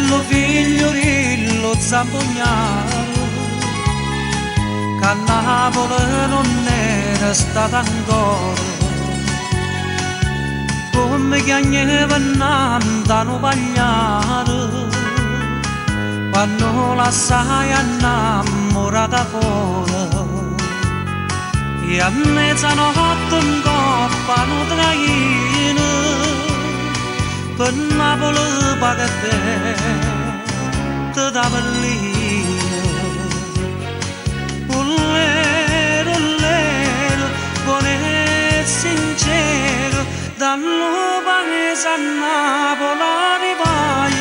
bello figliorillo zampognaro, che a Napoli non era stata ancora, come chiagneva nantano pagliare, quando la sai innamorata fuori, e a mezzanotte in coppa non traina, per Napoli paga te da bellina. Ullero, buono e sincero, dallo paese a Napoli arrivai,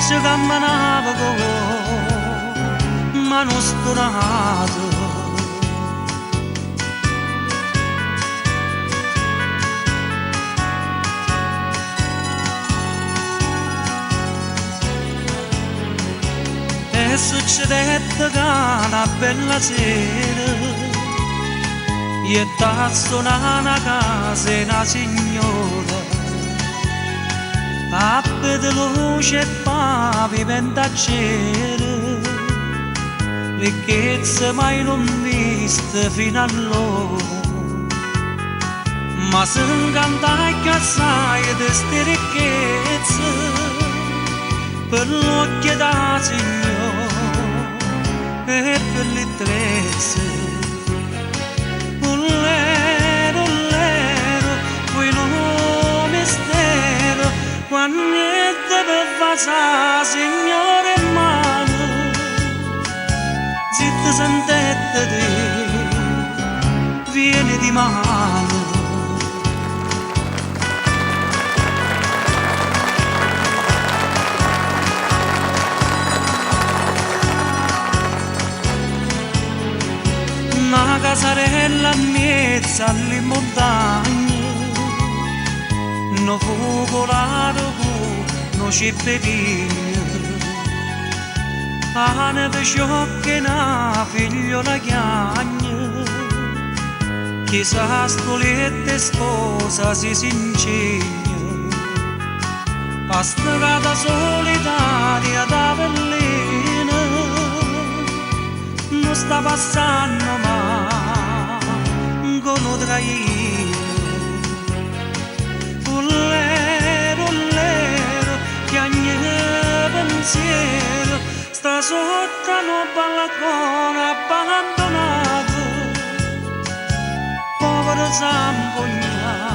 si camminava con mano stonata. E succedette che una bella sera e da suonare una casa e una signora, appe di luce e pavimento a cielo, ricchezze mai non viste fino allora, ma si incantacchia assai di ste ricchezze per l'occhio da signora e per le trezze. Ullero, quei nuovo mistero, quando niente per fare signore in mano, zitta sentette te, vieni di mano. Una casarella in mezzo alle montagne, no focolato no cippe vigne, a neve sciocca e una figliola chiagna, chissà stoletta e sposa si incegna, a strada solitaria da Bellina, non sta passando mai con un traino. Ullero, chiagne pensiero, sta sotto un balcone abbandonato, povero zampognato,